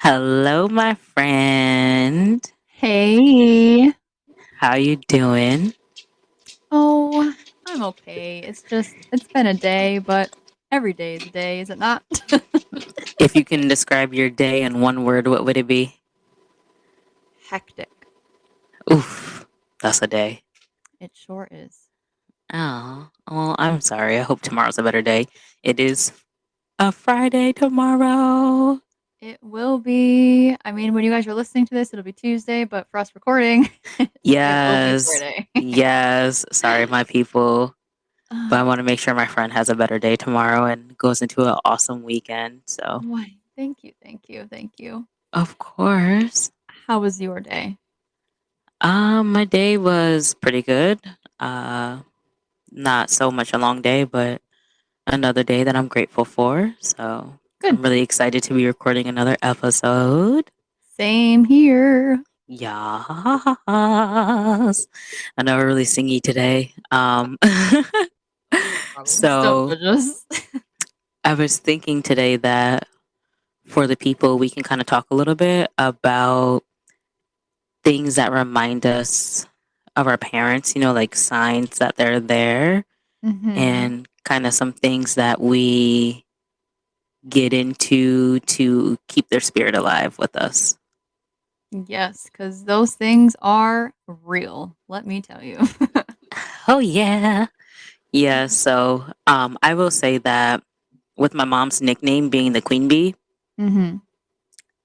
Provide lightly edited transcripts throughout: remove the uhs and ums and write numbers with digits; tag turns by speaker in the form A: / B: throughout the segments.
A: Hello, my friend.
B: Hey.
A: How you doing?
B: Oh, I'm okay. It's been a day, but every day is a day, is it not?
A: If you can describe your day in one word, what would it be?
B: Hectic.
A: Oof, that's a day.
B: It sure is.
A: Oh, well, I'm sorry. I hope tomorrow's a better day. It is a Friday tomorrow.
B: It will be. I mean, when you guys are listening to this, it'll be Tuesday, but for us recording, it will be
A: Yes,
B: Friday.
A: yes. Sorry, my people. But I
B: Uh,
A: want to make sure my friend has a better day tomorrow and goes into an awesome weekend. So,
B: why? Thank you, thank you, thank you.
A: of course.
B: How was your day?
A: My day was pretty good. Uh, Not so much a long day, but another day that I'm grateful for. So
B: Good.
A: I'm really excited to be recording another episode.
B: Same here.
A: Yes. I know we're really singy today.
B: No problem. Just don't
A: So
B: judge us.
A: I was thinking today that for the people, we can kind of talk a little bit about things that remind us of our parents, like signs that they're there
B: hmm
A: and kind of some things that we get into to keep their spirit alive with us.
B: Yes, because those things are real. Let me tell you.
A: Oh yeah. Yeah, so I will say that with my mom's nickname being the queen bee,
B: hmm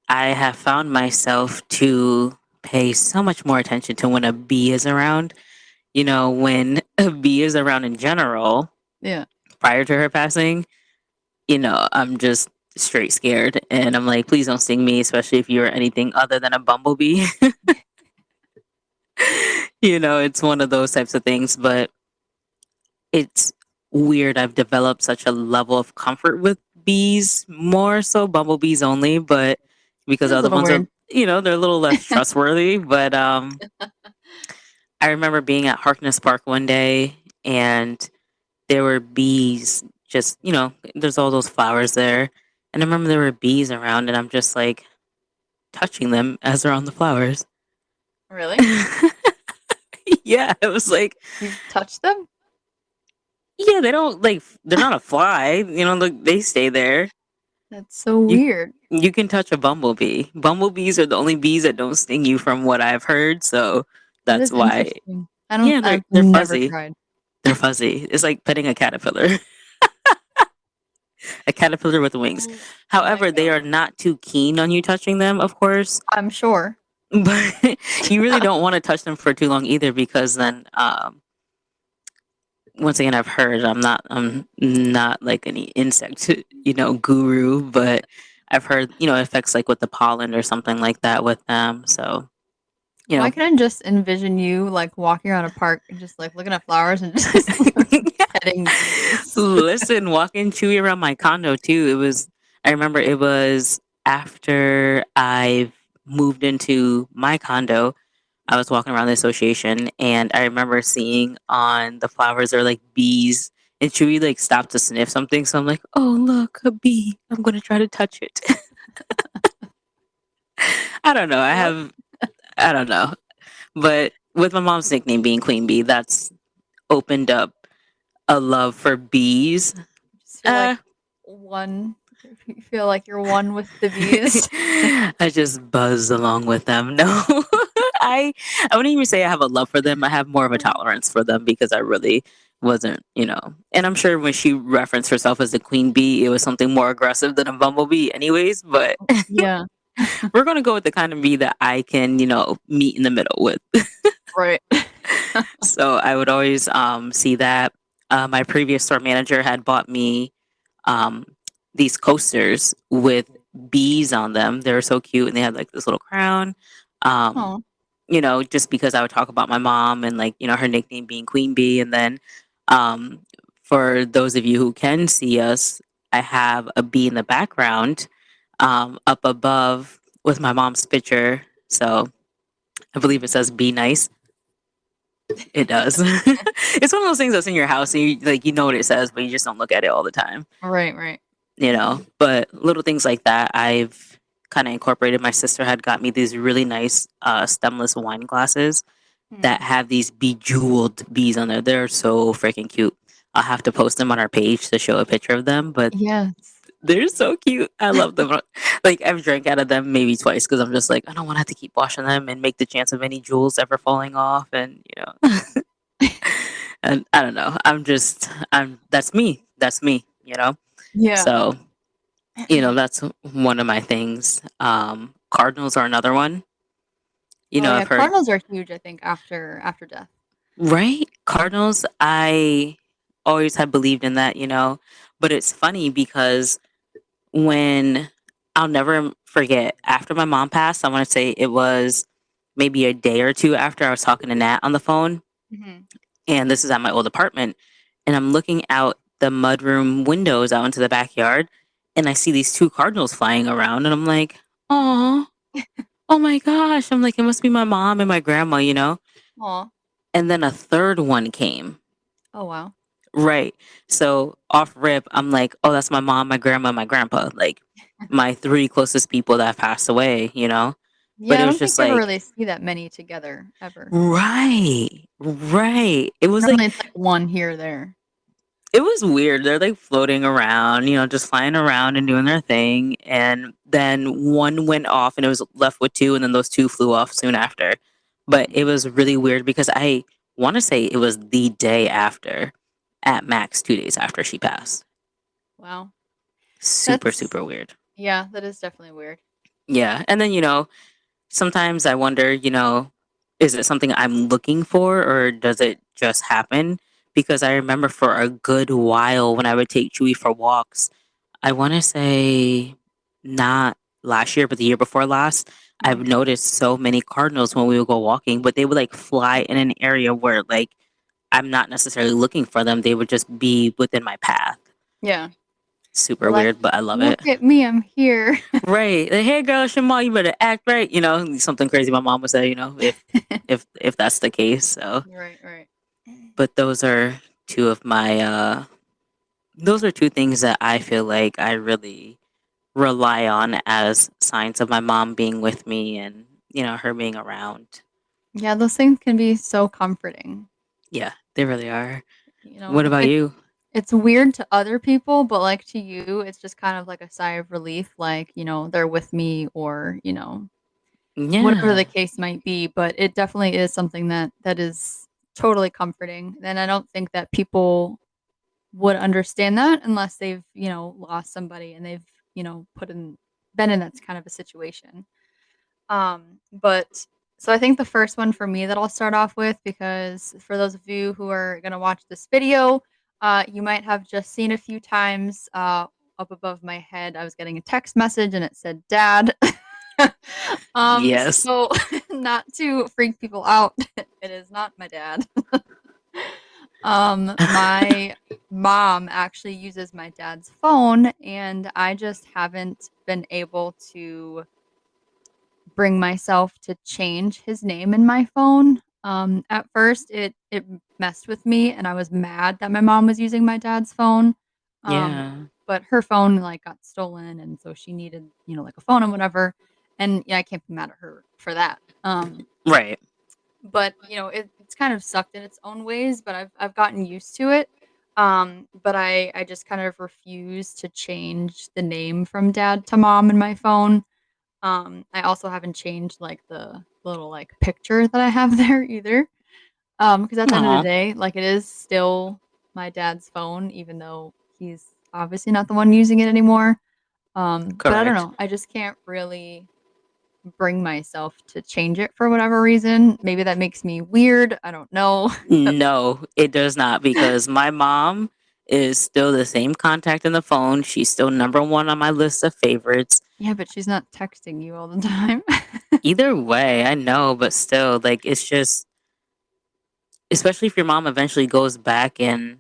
A: I have found myself to pay so much more attention to when a bee is around. When a bee is around in general,
B: Yeah.
A: prior to her passing, I'm just straight scared and I'm like, please don't sting me, especially if you're anything other than a bumblebee. It's one of those types of things, but it's weird. I've developed such a level of comfort with bees, more so bumblebees only, but because
B: It is a
A: other
B: little
A: ones are,
B: weird.
A: they're a little less trustworthy. But I remember being at Harkness Park one day and there were bees just, there's all those flowers there. And I remember there were bees around and I'm just like touching them as they're on the flowers.
B: Really?
A: Yeah, it was like,
B: You've touched them?
A: yeah, they don't like, they're not a fly, look, they stay there.
B: That's so
A: You
B: weird.
A: you can touch a bumblebee. Bumblebees are the only bees that don't sting you from what I've heard, so
B: That
A: that's
B: is
A: why.
B: interesting.
A: Yeah, they're
B: I've
A: they're
B: never
A: fuzzy.
B: tried.
A: They're fuzzy. It's like petting a caterpillar. A caterpillar with wings.
B: Oh my
A: However, they
B: god.
A: are not too keen on you touching them, of course.
B: I'm sure.
A: But you really don't want to touch them for too long either because then once again I've heard I'm not like any insect, guru, but I've heard, it affects like with the pollen or something like that with them. So, you
B: Why
A: know,
B: can I just envision you like walking around a park and just like looking at flowers and just like petting bees?
A: Listen, walking Chewy around my condo too. I remember it was after I moved into my condo. I was walking around the association and I remember seeing on the flowers there were like bees and Chewy like stopped to sniff something. So I'm like, oh, look, a bee. I'm going to try to touch it. I don't know.
B: What?
A: I don't know. But with my mom's nickname being Queen Bee, that's opened up a love for bees.
B: Just feel
A: Uh,
B: like one. You feel like you're one with the bees.
A: I just buzz along with them. No, I I wouldn't even say I have a love for them. I have more of a tolerance for them because I really wasn't, And I'm sure when she referenced herself as the queen bee, it was something more aggressive than a bumblebee, anyways. But
B: Yeah.
A: we're gonna go with the kind of bee that I can, meet in the middle with.
B: Right.
A: So I would always see that. My previous store manager had bought me um, these coasters with bees on them. They were so cute, and they had like this little crown. Um,
B: Oh.
A: just because I would talk about my mom and like her nickname being Queen Bee, and then um, for those of you who can see us, I have a bee in the background up above with my mom's picture. So I believe it says "Be nice." It does. It's one of those things that's in your house, and you know what it says, but you just don't look at it all the time.
B: Right. Right.
A: But little things like that, I've kind of incorporated. My sister had got me these really nice stemless wine glasses that
B: Hmm.
A: have these bejeweled bees on there. They're so freaking cute. I'll have to post them on our page to show a picture of them, but
B: Yes.
A: they're so cute. I love them. Like I've drank out of them maybe twice because I'm just like I don't want to have to keep washing them and make the chance of any jewels ever falling off, and and I don't know. I'm that's me. That's me.
B: Yeah.
A: So that's one of my things. Cardinals are another one.
B: Oh yeah,
A: I've heard
B: cardinals are huge, I think, after death.
A: right cardinals. I always have believed in that. But it's funny because when I'll never forget after my mom passed, I want to say it was maybe a day or two after I was talking to Nat on the phone,
B: Hmm.
A: and this is at my old apartment, and I'm looking out the mudroom windows out into the backyard, and I see these two cardinals flying around, and I'm like, oh, oh my gosh! I'm like, it must be my mom and my grandma.
B: Aw.
A: And then a third one came.
B: Oh wow.
A: Right. So off rip, I'm like, oh, that's my mom, my grandma, my grandpa, like my three closest people that have passed away. But
B: Yeah,
A: it
B: I
A: was
B: don't think
A: just
B: you ever
A: like,
B: really see that many together ever.
A: right, right. It was
B: Normally
A: like,
B: it's like one here or there.
A: it was weird. They're like floating around, just flying around and doing their thing. And then one went off and it was left with two, and then those two flew off soon after. But
B: Hmm.
A: it was really weird because I want to say it was the day after, at max 2 days after she passed.
B: Wow.
A: Super,
B: That's
A: super weird.
B: yeah, that is definitely weird.
A: Yeah. And then, sometimes I wonder, is it something I'm looking for or does it just happen? Because I remember for a good while when I would take Chewy for walks, I want to say not last year, but the year before last, I've
B: Mhm.
A: noticed so many cardinals when we would go walking, but they would like fly in an area where like I'm not necessarily looking for them. They would just be within my path.
B: Yeah.
A: Super
B: They're like,
A: weird, but I love it.
B: "Look at me, I'm here."
A: Right. Like, hey girl, Shema, you better act right. Something crazy my mom would say, if that's the case. So
B: Right, right.
A: but those are two things that I feel like I really rely on as signs of my mom being with me and, her being around.
B: Yeah, those things can be so comforting.
A: Yeah, they really are.
B: You know,
A: What about you?
B: it's weird to other people, but, like, to you, it's just kind of like a sigh of relief, like, they're with me or, whatever the
A: Yeah.
B: case might be, but it definitely is something that is totally comforting, and I don't think that people would understand that unless they've, lost somebody and they've, put in been in that kind of a situation. But so I think the first one for me that I'll start off with, because for those of you who are gonna watch this video, you might have just seen a few times, up above my head, I was getting a text message and it said "Dad."
A: Yes.
B: So not to freak people out, it is not my dad. My mom actually uses my dad's phone, and I just haven't been able to bring myself to change his name in my phone. At first, it messed with me, and I was mad that my mom was using my dad's phone. Um,
A: Yeah.
B: but her phone like got stolen, and so she needed like a phone and whatever. And yeah, I can't be mad at her for that.
A: Right.
B: But it's kind of sucked in its own ways. But I've gotten used to it. But I just kind of refuse to change the name from dad to mom in my phone. I also haven't changed, like, the little, like, picture that I have there either. Because at the end of the
A: Aw.
B: day, like, it is still my dad's phone, even though he's obviously not the one using it anymore. But I don't
A: Correct.
B: know, I just can't really bring myself to change it for whatever reason. Maybe that makes me weird, I don't know.
A: No, it does not because my mom is still the same contact in the phone. She's still number one on my list of favorites.
B: Yeah, but she's not texting you all the time.
A: Either way, I know, but still, like, it's just, especially if your mom eventually goes back and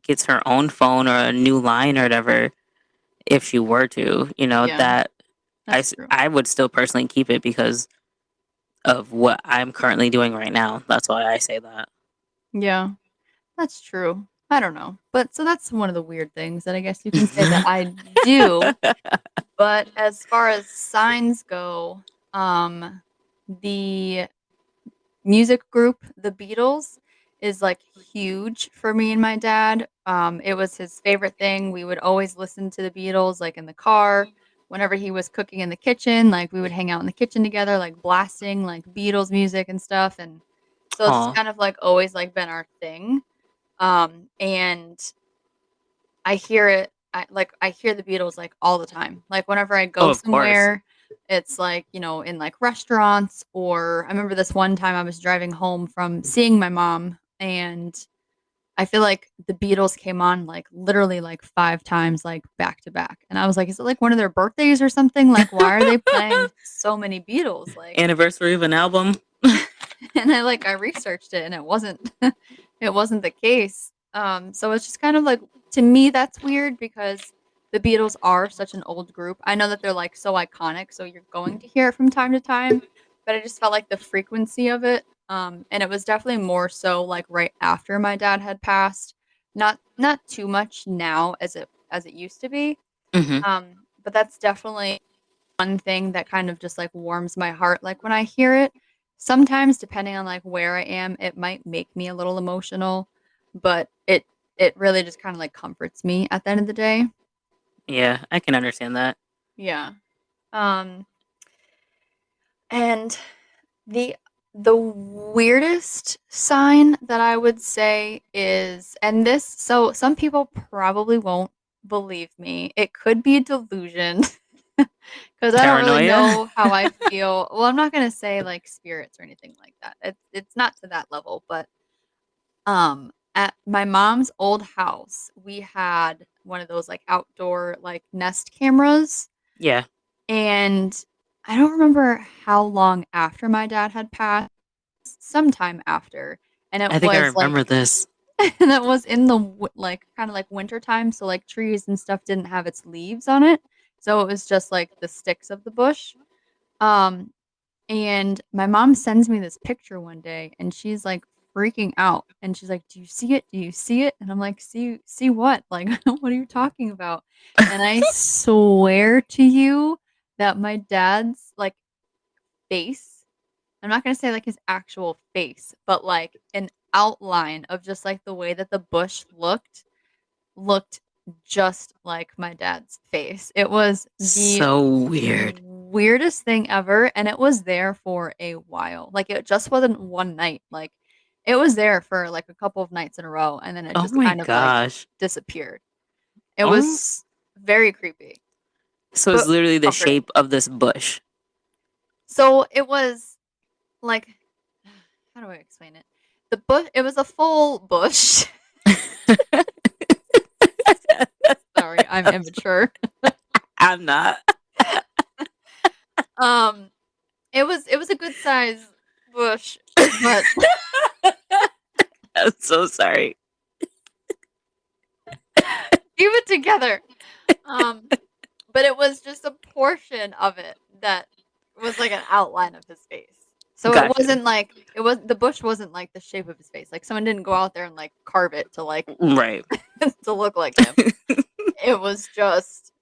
A: gets her own phone or a new line or whatever, if she were to,
B: Yeah,
A: that
B: that's true.
A: I would still personally keep it because of what I'm currently doing right now. That's why I say that.
B: Yeah, that's true. I don't know. But so that's one of the weird things that I guess you can say that I do. But as far as signs go, the music group, the Beatles, is like huge for me and my dad. It was his favorite thing. We would always listen to the Beatles, like in the car, whenever he was cooking in the kitchen. Like we would hang out in the kitchen together, like blasting like Beatles music and stuff. And so it's just
A: Aw.
B: kind of like always like been our thing. And I hear it. I hear the Beatles like all the time. Like whenever I
A: Oh,
B: go
A: of course.
B: somewhere, it's like, in like restaurants, or I remember this one time I was driving home from seeing my mom, and I feel like the Beatles came on like literally like 5 times like back to back. And I was like, is it like one of their birthdays or something? Like why are they playing so many Beatles? Like
A: Anniversary of an album.
B: and I researched it and it wasn't it wasn't the case. So it's just kind of like, to me that's weird because the Beatles are such an old group. I know that they're like so iconic, so you're going to hear it from time to time, but I just felt like the frequency of it, and it was definitely more so like right after my dad had passed. Not too much now as it used to be.
A: Hmm.
B: But that's definitely one thing that kind of just like warms my heart like when I hear it. Sometimes depending on like where I am, it might make me a little emotional, but it really just kind of like comforts me at the end of the day.
A: Yeah, I can understand that.
B: Yeah. Um and the the weirdest sign that I would say is, and this, so some people probably won't believe me. It could be delusion. Because I don't really
A: Paranoia.
B: know how I feel. Well, I'm not gonna say like spirits or anything like that. It's not to that level, but at my mom's old house, we had one of those like outdoor like Nest cameras,
A: Yeah,
B: and I don't remember how long after my dad had passed, sometime after, and it
A: I think I
B: was
A: remember
B: like
A: this.
B: and it was in the like kind of like winter time, so like trees and stuff didn't have its leaves on it, so it was just like the sticks of the bush. Um, and my mom sends me this picture one day and she's like freaking out. And she's like, "Do you see it? Do you see it?" And I'm like, "See what? Like, what are you talking about?" And I swear to you that my dad's like face, I'm not gonna say like his actual face, but like an outline of just like the way that the bush looked just like my dad's face. It was the
A: So weird.
B: weirdest thing ever, and it was there for a while. Like it just wasn't one night. Like it was there for like a couple of nights in a row, and then it
A: Oh
B: just
A: my
B: kind of like
A: gosh.
B: disappeared. It
A: Oh,
B: was very creepy,
A: so it's
B: but
A: literally the
B: comforting.
A: shape of this bush.
B: So it was like, how do I explain it? The bush, it was a full bush. Sorry, I'm immature.
A: I'm not.
B: Um, it was a good size bush, but
A: I'm so sorry.
B: keep it together. Um, but it was just a portion of it that was like an outline of his face. So it
A: Gotcha.
B: wasn't like, the bush wasn't like the shape of his face. Like someone didn't go out there and like carve it to like
A: Right.
B: to look like him. It was just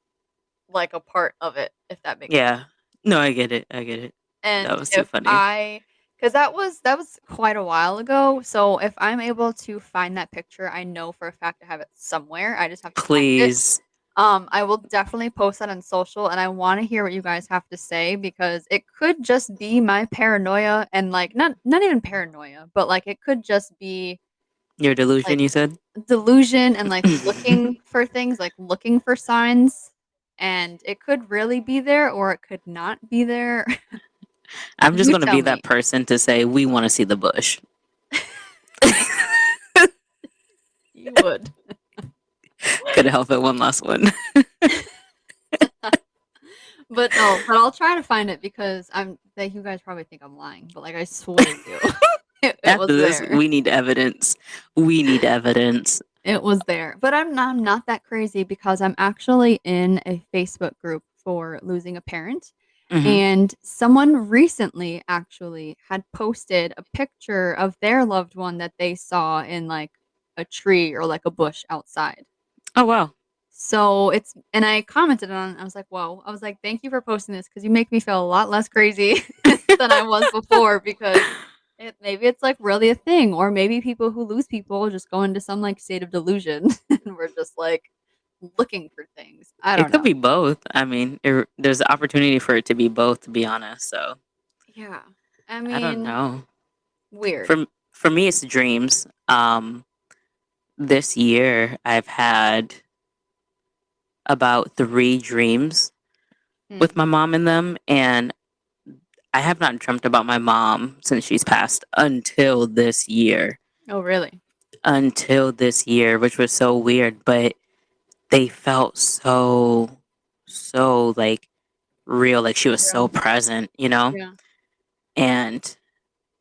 B: like a part of it, if that makes sense.
A: Yeah. No, I get it. I get it. That
B: And
A: was too
B: if
A: funny.
B: I, because that was quite a while ago, so if I'm able to find that picture, I know for a fact I have it somewhere. I just have to find it.
A: Please.
B: I will definitely post that on social, and I want to hear what you guys have to say because it could just be my paranoia, and like not even paranoia, but like it could just be
A: Your delusion,
B: like
A: you said?
B: delusion and like looking for things, like looking for signs, and it could really be there or it could not be there.
A: I'm just
B: You
A: going to
B: tell
A: be that
B: me.
A: person to say, we want to see the bush.
B: You would.
A: Could help it one last one.
B: But no, but I'll try to find it because I'm like, you guys probably think I'm lying, but like I swear to you, it was
A: After this,
B: there.
A: we need evidence. We need evidence.
B: It was there. But I'm not that crazy because I'm actually in a Facebook group for losing a parent.
A: Hmm.
B: And someone recently actually had posted a picture of their loved one that they saw in like a tree or like a bush outside.
A: Oh wow.
B: So it's and I commented on it. I was like, "Whoa." I was like, "Thank you for posting this because you make me feel a lot less crazy than I was before because maybe it's like really a thing or maybe people who lose people just go into some like state of delusion and we're just like looking for things. I
A: It
B: don't
A: could
B: know.
A: be both. I mean, there's an opportunity for it to be both, to be honest. So
B: Yeah. I
A: I don't
B: mean,
A: know.
B: weird.
A: For me, it's dreams. This year I've had about 3 dreams with
B: Hmm.
A: my mom in them, and I have not dreamt about my mom since she's passed until this year.
B: Oh, really?
A: Until this year, which was so weird, but they felt so like real, like she was so
B: Real.
A: present, you know?
B: Yeah.
A: And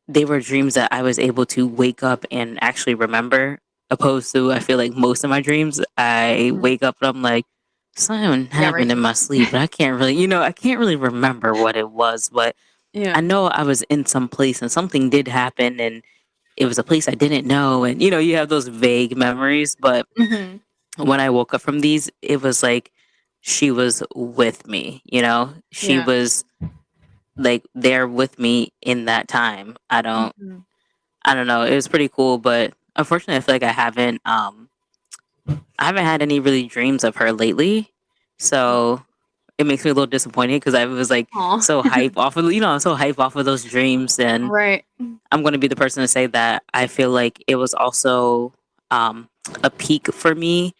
A: they were dreams that I was able to wake up and actually remember, opposed to I feel like most of my dreams, I
B: Mhm.
A: wake up and I'm like, something
B: Yeah, right.
A: happened in my sleep, but I can't really, I can't really remember what it was, but I
B: Yeah.
A: know I was in some place and something did happen and it was a place I didn't know. And, you have those vague memories, but
B: Mhm.
A: when I woke up from these, it was like she was with me, she
B: Yeah.
A: was like there with me in that time.
B: Mhm.
A: I don't know. It was pretty cool, but unfortunately, I feel like I haven't had any really dreams of her lately. So it makes me a little disappointed because I was like
B: Aw.
A: so hype off of I'm so hype off of those dreams, and
B: Right.
A: I'm going to be the person to say that I feel like it was also um, a peak for me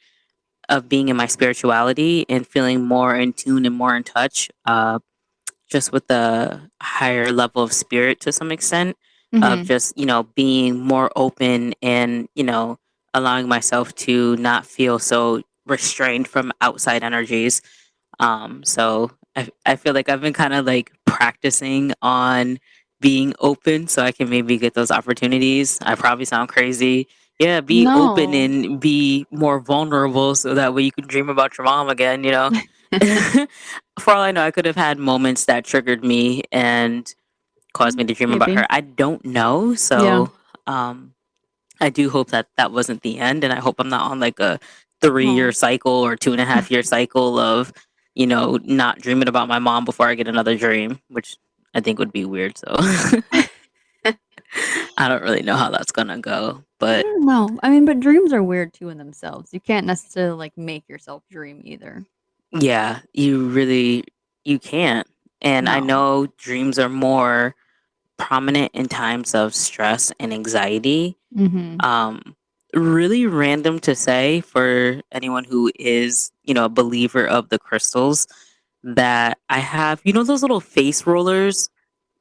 A: of being in my spirituality and feeling more in tune and more in touch. Just with the higher level of spirit to some extent of
B: Mhm.
A: just being more open and allowing myself to not feel so restrained from outside energies. So I feel like I've been kind of like practicing on being open so I can maybe get those opportunities. I probably sound crazy. Yeah, be open
B: No.
A: and be more vulnerable so that way you can dream about your mom again. For all I know, I could have had moments that triggered me and caused me to dream about
B: Maybe.
A: her. I don't know.
B: Yeah.
A: So um, I do hope that that wasn't the end. And I hope I'm not on like a 3 year
B: Aw.
A: cycle or 2.5 year cycle of, not dreaming about my mom before I get another dream, which I think would be weird. So I don't really know how that's going to go.
B: I
A: But
B: don't know. I mean, but dreams are weird too in themselves. You can't necessarily like make yourself dream either.
A: yeah, you can't. And I
B: No.
A: know dreams are more prominent in times of stress and anxiety.
B: Mhm.
A: Um, really random to say for anyone who is, a believer of the crystals that I have, those little face rollers.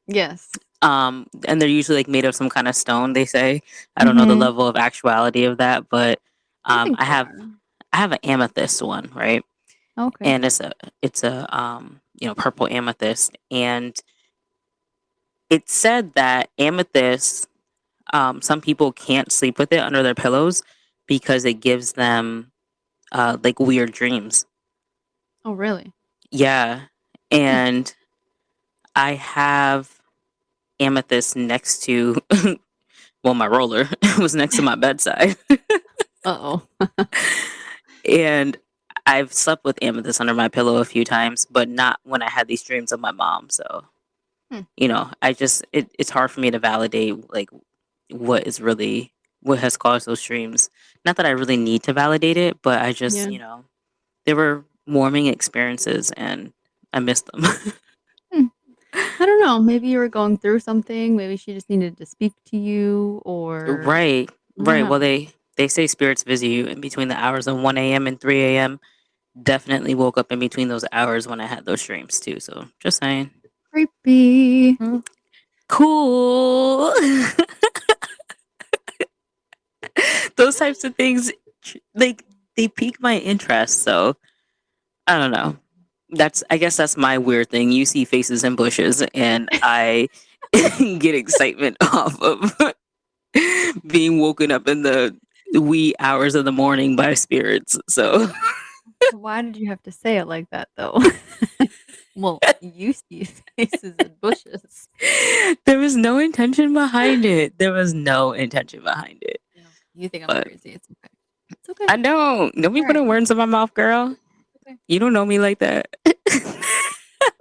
B: Yes.
A: And they're usually like made of some kind of stone, they say. I don't know the
B: Mhm.
A: level of actuality of that, but
B: I think
A: I
B: they
A: have
B: are.
A: I have an amethyst one, right?
B: Okay.
A: And it's a purple amethyst. And it said that amethyst, some people can't sleep with it under their pillows because it gives them like weird dreams.
B: Oh, really?
A: Yeah.
B: Hmm.
A: And I have amethyst next to, well, my roller was next to my bedside.
B: Uh-oh.
A: And I've slept with amethyst under my pillow a few times, but not when I had these dreams of my mom. So,
B: Hmm.
A: it's hard for me to validate like what is really what has caused those dreams. Not that I really need to validate it, but I just,
B: Yeah.
A: they were warming experiences and I missed them.
B: Hmm. I don't know. Maybe you were going through something. Maybe she just needed to speak to you or
A: Right,
B: I don't
A: right. Well,
B: know.
A: they say spirits visit you in between the hours of 1 a.m. and 3 a.m. Definitely woke up in between those hours when I had those dreams too. So just saying.
B: Creepy.
A: Mm. Cool. Those types of things, like they pique my interest. So I don't know. I guess that's my weird thing. You see faces in bushes, and I get excitement off of being woken up in the wee hours of the morning by spirits. So
B: Why did you have to say it like that though? Well, you see faces in bushes.
A: there was no intention behind it. There was no intention behind it.
B: Yeah. You think I'm
A: But
B: crazy. It's okay. It's okay.
A: I don't be
B: All right.
A: putting words in my mouth, girl.
B: Okay.
A: You don't know me like that.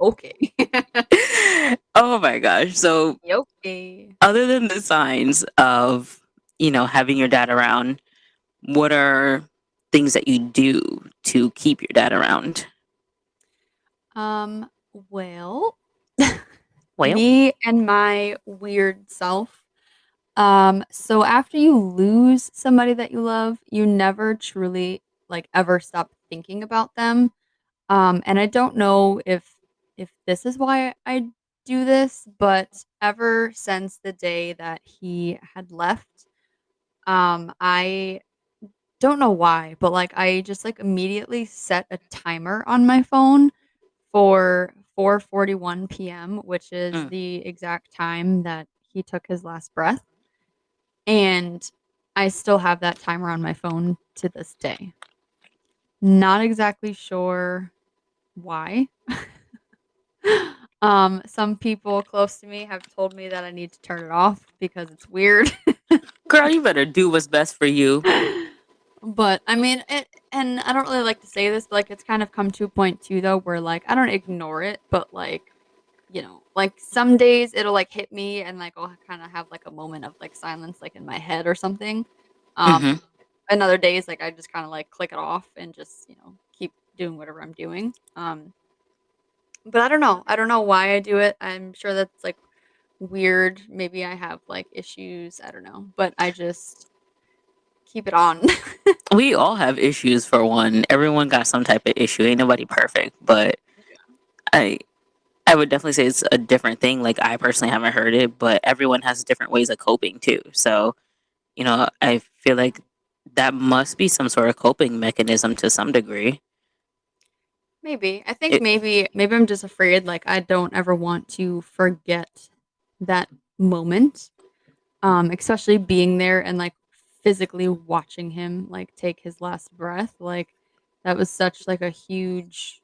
B: Okay.
A: Oh my gosh. So
B: Okay.
A: other than the signs of, having your dad around, what are things that you do to keep your dad around?
B: Um, well,
A: Well,
B: me and my weird self. So after you lose somebody that you love, you never truly like ever stop thinking about them. And I don't know if this is why I do this, but ever since the day that he had left, I don't know why, but like I just like immediately set a timer on my phone for 4:41 p.m., which is
A: mm,
B: the exact time that he took his last breath. And I still have that timer on my phone to this day. Not exactly sure why. Some people close to me have told me that I need to turn it off because it's weird.
A: girl, you better do what's best for you.
B: But I mean, and I don't really like to say this, but like it's kind of come to a point too, though, where like I don't ignore it, but like, like some days it'll like hit me and like I'll kind of have like a moment of like silence, like in my head or something.
A: Hmm.
B: And other days, like I just kind of like click it off and just, keep doing whatever I'm doing. But I don't know. I don't know why I do it. I'm sure that's like weird. Maybe I have like issues. I don't know. But I just keep it on.
A: We all have issues for one. Everyone got some type of issue. Ain't nobody perfect, but I I would definitely say it's a different thing. Like I personally haven't heard it, but everyone has different ways of coping too. So, I feel like that must be some sort of coping mechanism to some degree.
B: Maybe. I think
A: It
B: maybe I'm just afraid like I don't ever want to forget that moment. Especially being there and like physically watching him like take his last breath. Like that was such like a huge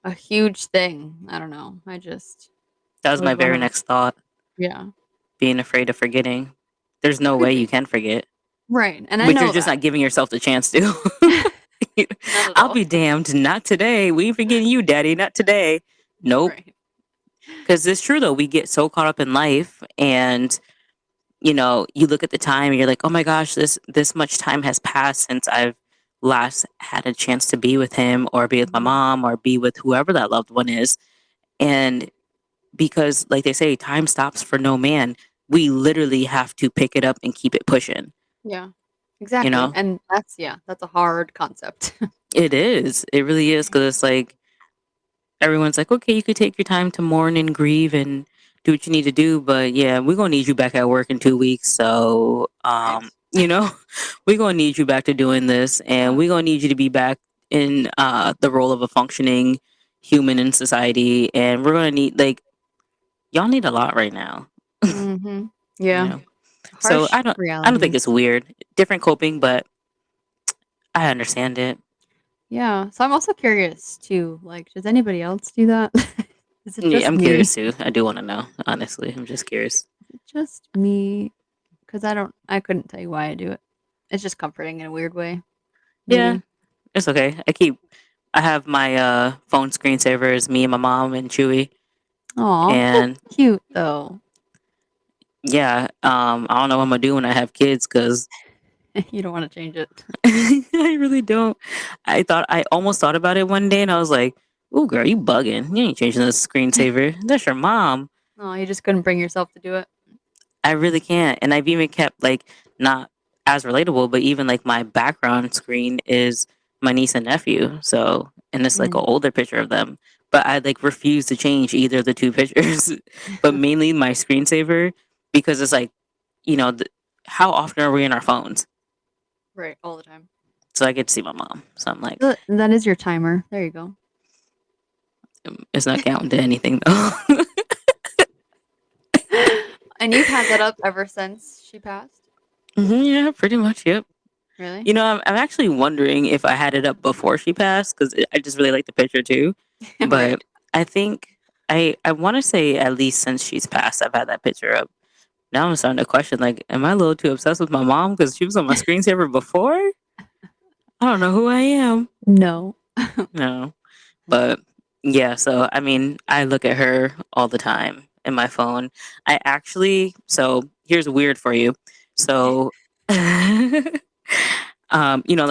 B: thing. I don't know. I just
A: That was
B: was
A: my
B: one
A: very
B: of
A: next thought,
B: yeah.
A: being afraid of forgetting. There's no
B: Could
A: way you
B: be.
A: can forget,
B: Right. And I
A: but you're
B: know
A: just
B: that.
A: not giving yourself the chance to.
B: Not at
A: I'll
B: all.
A: be damned. Not today. We ain't forgetting you, daddy. Not today. Nope.
B: Right.
A: Because it's true though. We get so caught up in life, and you look at the time, and you're like, oh my gosh, this much time has passed since I've last had a chance to be with him, or be with my
B: Mhm.
A: mom, or be with whoever that loved one is. And because, like they say, time stops for no man. We literally have to pick it up and keep it pushing.
B: Yeah.
A: You
B: Exactly.
A: know,
B: And that's a hard concept.
A: it is. It really is because it's like everyone's like, okay, you could take your time to mourn and grieve and do what you need to do, but yeah, we're gonna need you back at work in 2 weeks. So,
B: Right.
A: we're gonna need you back to doing this, and
B: Yeah.
A: we're gonna need you to be back in the role of a functioning human in society, and we're gonna need like y'all need a lot right now.
B: Mhm.
A: You
B: Yeah.
A: know, so
B: Harsh
A: I don't think it's
B: realities.
A: weird, different coping, but I understand it.
B: Yeah. So I'm also curious too. Like, does anybody else do that? Is it
A: Yeah,
B: just
A: I'm
B: me?
A: curious too. I do want to know. Honestly, I'm just curious.
B: Is it just me? Because I couldn't tell you why I do it. It's just comforting in a weird way.
A: Yeah,
B: Maybe.
A: it's okay. I have my phone screensavers, me and my mom and Chewy.
B: Aw, that's
A: And
B: cute though.
A: yeah, I don't know what I'm gonna do when I have kids because
B: You don't want to change it.
A: I really don't. I almost thought about it one day and I was like, "Ooh, girl, you bugging. You ain't changing the screensaver. That's your mom."
B: Oh, you just couldn't bring yourself to do it.
A: I really can't. And I've even kept like not as relatable, but even like my background screen is my niece and nephew. So, and it's like an
B: Mm.
A: older picture of them. But I like refuse to change either of the two pictures, but mainly my screensaver because it's like, you know, th- how often are we in our phones?
B: Right, all the time.
A: So I get to see my mom. So I'm like,
B: That is your timer. There you go.
A: it's not counting to anything though.
B: And you've had that up ever since she passed?
A: Yeah, pretty much. Yep.
B: Really?
A: I'm actually wondering if I had it up before she passed because I just really like the picture too.
B: Right.
A: But I think I want to say at least since she's passed, I've had that picture up. Now I'm starting to question, like, am I a little too obsessed with my mom because she was on my screensaver before? I don't know who I am.
B: No.
A: No, but yeah. So I mean, I look at her all the time in my phone. I actually. So here's weird for you. So.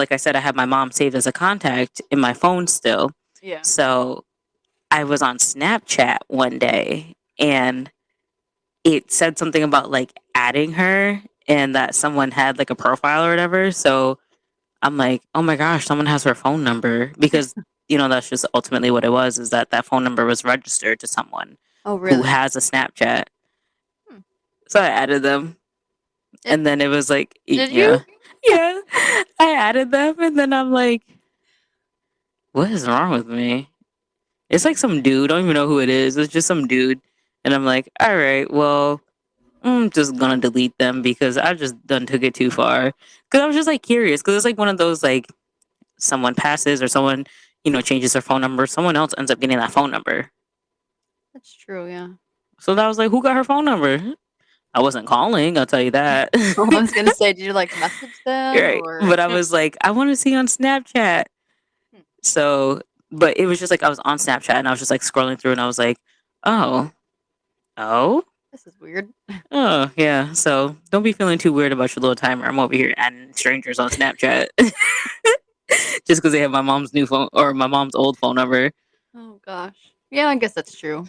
A: Like I said, I have my mom saved as a contact in my phone still.
B: Yeah.
A: So I was on Snapchat one day and it said something about like adding her and that someone had like a profile or whatever. So I'm like, oh my gosh, someone has her phone number because that's just ultimately what it was is that phone number was registered to someone
B: Oh,
A: who
B: really?
A: has a Snapchat.
B: Hmm.
A: So I added them
B: It
A: and then it was like,
B: did you?
A: yeah, yeah, I added them and then I'm like, what is wrong with me? It's like some dude. I don't even know who it is. It's just some dude. And I'm like, all right, well, I'm just gonna delete them because I just done took it too far. Because I was just like curious. Because it's like one of those like someone passes or someone changes their phone number. Someone else ends up getting that phone number.
B: That's true, yeah.
A: So that was like, who got her phone number? I wasn't calling. I'll tell you that.
B: Oh, I was gonna say, did you like message them
A: Right.
B: or?
A: But I was like, I want to see on Snapchat.
B: Hmm,
A: So, but it was just like I was on Snapchat and I was just like scrolling through and I was like, oh, oh.
B: this is weird.
A: Oh, yeah. So don't be feeling too weird about your little timer. I'm over here adding strangers on Snapchat just because they have my mom's new phone or my mom's old phone number.
B: Oh gosh. Yeah, I guess that's true.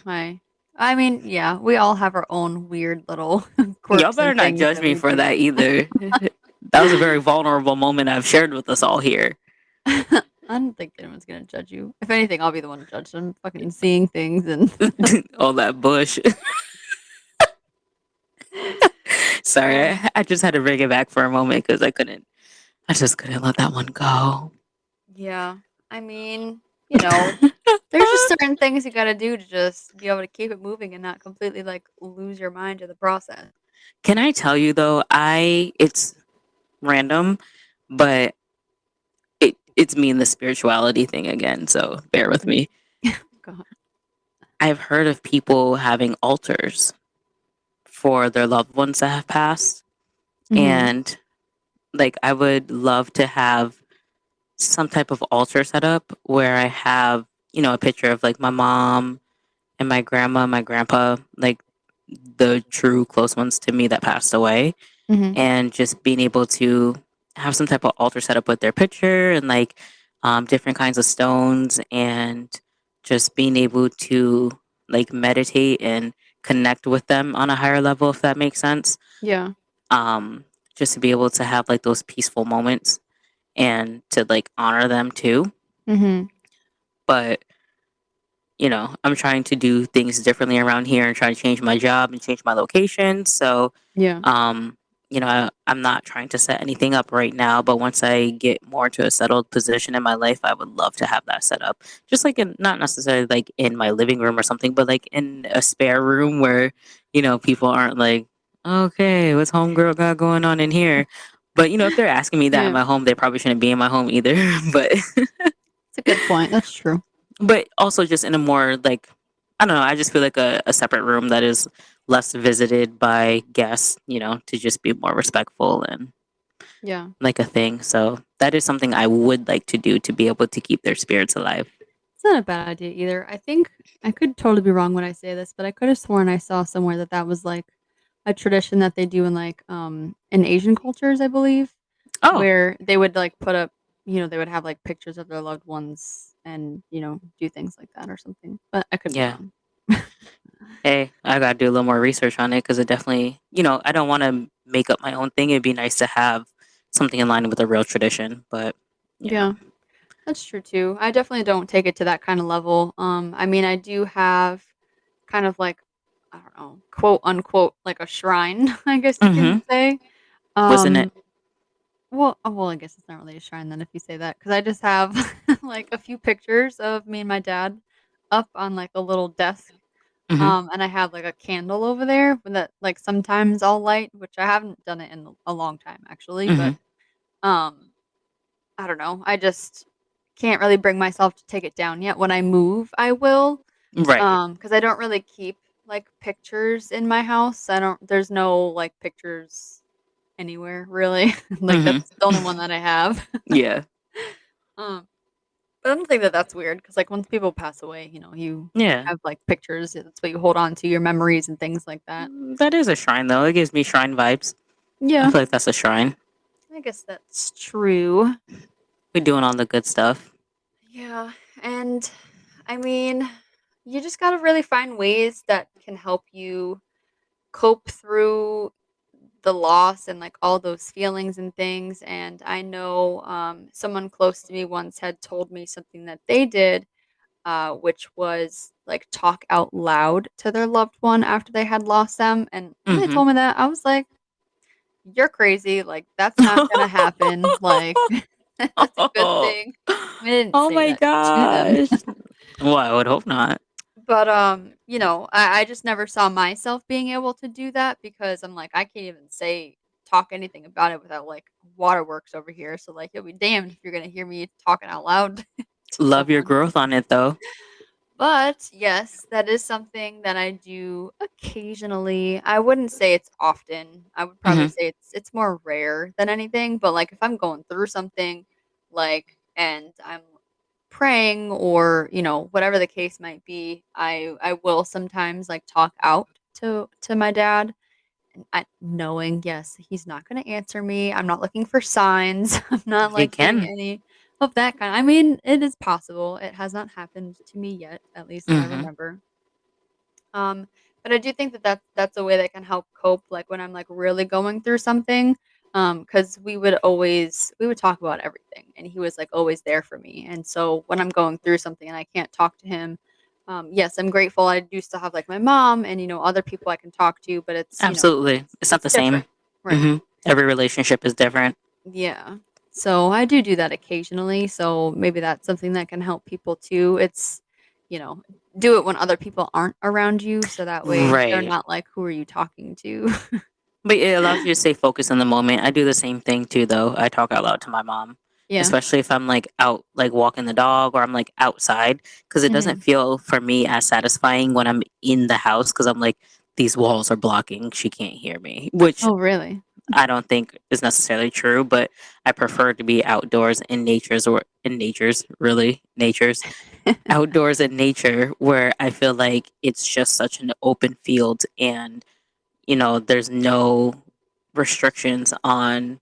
B: I mean, yeah, we all have our own weird little
A: Y'all
B: quirks
A: better
B: and
A: not
B: things
A: judge
B: that
A: me
B: we
A: for
B: do.
A: that either. That was a very vulnerable moment I've shared with us all here.
B: I don't think anyone's gonna judge you. If anything, I'll be the one to judge them. Fucking seeing things and
A: All that bush. Sorry,
B: uh,
A: I just had to bring it back for a moment because I just couldn't let that one go.
B: yeah. I mean, there's just certain things you gotta do to just be able to keep it moving and not completely like lose your mind to the process.
A: Can I tell you though, it's random, but it's me and the spirituality thing again, so bear with me.
B: God.
A: I've heard of people having altars for their loved ones that have passed.
B: Hmm.
A: And like, I would love to have some type of altar set up where I have, a picture of like my mom and my grandma, my grandpa, like the true close ones to me that passed away.
B: Hmm.
A: And just being able to have some type of altar set up with their picture and like different kinds of stones and just being able to like meditate and connect with them on a higher level, if that makes sense.
B: Yeah.
A: um, just to be able to have like those peaceful moments and to like honor them too.
B: Hmm.
A: But I'm trying to do things differently around here and try to change my job and change my location. So,
B: Yeah.
A: um, I'm not trying to set anything up right now, but once I get more to a settled position in my life, I would love to have that set up. Just like not necessarily like in my living room or something, but like in a spare room where, people aren't like, okay, what's homegirl got going on in here? But if they're asking me that in
B: Yeah.
A: my home, they probably shouldn't be in my home either. But
B: It's a good point. That's true.
A: but also just in a more like I don't know, I just feel like a separate room that is less visited by guests, to just be more respectful and
B: Yeah.
A: like a thing. So that is something I would like to do to be able to keep their spirits alive.
B: It's not a bad idea either. I think I could totally be wrong when I say this, but I could have sworn I saw somewhere that that was like a tradition that they do in like in Asian cultures, I believe,
A: Oh,
B: where they would like put up, they would have like pictures of their loved ones and, do things like that or something. But I could be
A: yeah.
B: wrong.
A: Hey, I got to do a little more research on it because it definitely, I don't want to make up my own thing. It'd be nice to have something in line with a real tradition, but
B: Yeah, that's true too. I definitely don't take it to that kind of level. I mean, I do have kind of like, I don't know, quote unquote, like a shrine, I guess you can
A: Mm-hmm.
B: say.
A: Wasn't it?
B: Um, well, I guess it's not really a shrine then if you say that, because I just have like a few pictures of me and my dad up on like a little desk.
A: Mm-hmm.
B: And I have like a candle over there that like sometimes I'll light, which I haven't done it in a long time actually, but
A: Mm-hmm.
B: um I don't know. I just can't really bring myself to take it down yet. When I move, I will.
A: Right.
B: Because I don't really keep. like pictures in my house. I don't there's no like pictures anywhere really. Like
A: Hmm.
B: that's the only one that I have.
A: Yeah.
B: um but I don't think that that's weird because like once people pass away, you
A: Yeah.
B: have like pictures. That's what you hold on to, your memories and things like that.
A: That is a shrine, though. It gives me shrine vibes. I
B: Yeah,
A: feel like that's a shrine.
B: I guess that's true.
A: We're doing all the good stuff.
B: Yeah, and I mean, you just gotta really find ways that can help you cope through the loss and like all those feelings and things. And I know someone close to me once had told me something that they did, which was like talk out loud to their loved one after they had lost them. And when they
A: Hmm.
B: told me that, I was like, "You're crazy! Like that's not gonna happen. Like that's a good
A: Oh,
B: thing." I didn't
A: oh
B: say
A: my
B: that to them.
A: gosh. Well, I would hope not.
B: But, I just never saw myself being able to do that because I'm like, I can't even talk anything about it without, like, waterworks over here, so, like, you'll be damned if you're gonna hear me talking out loud to
A: Love your
B: someone.
A: growth on it, though.
B: But, yes, that is something that I do occasionally. I wouldn't say it's often. I would probably
A: Hmm.
B: say it's more rare than anything, but, like, if I'm going through something, like, and I'm praying or, whatever the case might be, I will sometimes, like, talk out to my dad, and knowing, yes, he's not gonna answer me. I'm not looking for signs. I'm not,
A: You
B: like, doing
A: can.
B: any of that kind I mean, it is possible. It has not happened to me yet, at least that I
A: Hmm.
B: remember. Um, but I do think that that's a way that can help cope, like, when I'm, like, really going through something, because we would talk about everything, and he was, like, always there for me, and so when I'm going through something and I can't talk to him, yes, I'm grateful I do still have, like, my mom and, other people I can talk to, but
A: Absolutely. It's not
B: it's
A: the same.
B: different. Right.
A: Hmm. Every relationship is different.
B: Yeah. So I do that occasionally, so maybe that's something that can help people too. It's, you know, do it when other people aren't around you so that way they're
A: Right.
B: not like, "Who are you talking to?"
A: But it allows you to stay focused in the moment. I do the same thing too, though. I talk out loud to my mom,
B: Yeah.
A: especially if I'm like out, like walking the dog or I'm like outside, because it doesn't
B: Mhm.
A: feel for me as satisfying when I'm in the house because I'm like, these walls are blocking. She can't hear me, which
B: Oh, really?
A: I don't think is necessarily true, but I prefer to be outdoors in nature's outdoors in nature where I feel like it's just such an open field and there's no restrictions on,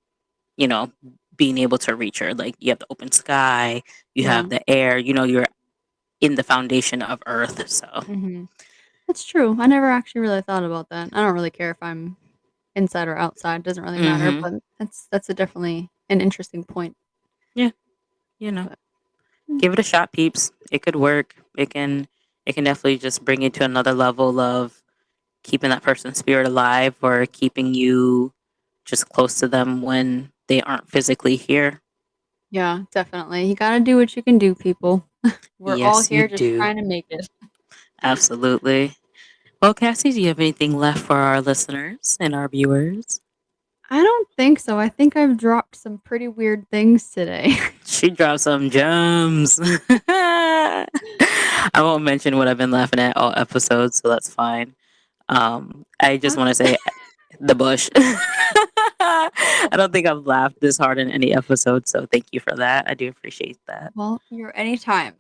A: you know, being able to reach her. Like you have the open sky, you
B: Yeah.
A: have the air, you're in the foundation of Earth. So,
B: Mhm. That's true. I never actually really thought about that. I don't really care if I'm inside or outside, doesn't really matter,
A: hmm
B: but that's a definitely an interesting point.
A: yeah, you know,
B: But, mm,
A: give it a shot, peeps. It could work. It can definitely just bring you to another level of keeping that person's spirit alive or keeping you just close to them when they aren't physically here.
B: yeah, definitely. You gotta do what you can do, people. We're all
A: Yes, you
B: here just
A: do.
B: trying to make it.
A: Absolutely. Well, Cassie, do you have anything left for our listeners and our viewers?
B: I don't think so. I think I've dropped some pretty weird things today.
A: She dropped some gems. I won't mention what I've been laughing at all episodes, so that's fine. I just
B: What?
A: want to say the bush. I
B: Oh,
A: don't think I've laughed this hard in any episode, so thank you for that. I do appreciate that.
B: well, you're anytime.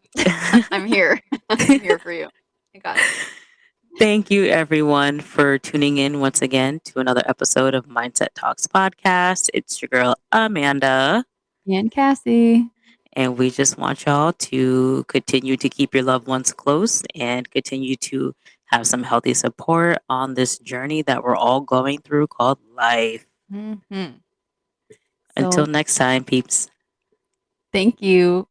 B: I'm here. I'm here for you. I got you.
A: Thank you, everyone, for tuning in once again to another episode of Mindset Talks podcast. It's your girl, Amanda.
B: And Cassie.
A: And we just want y'all to continue to keep your loved ones close and continue to have some healthy support on this journey that we're all going through called life.
B: Hmm.
A: Until
B: So
A: next time, peeps.
B: thank you.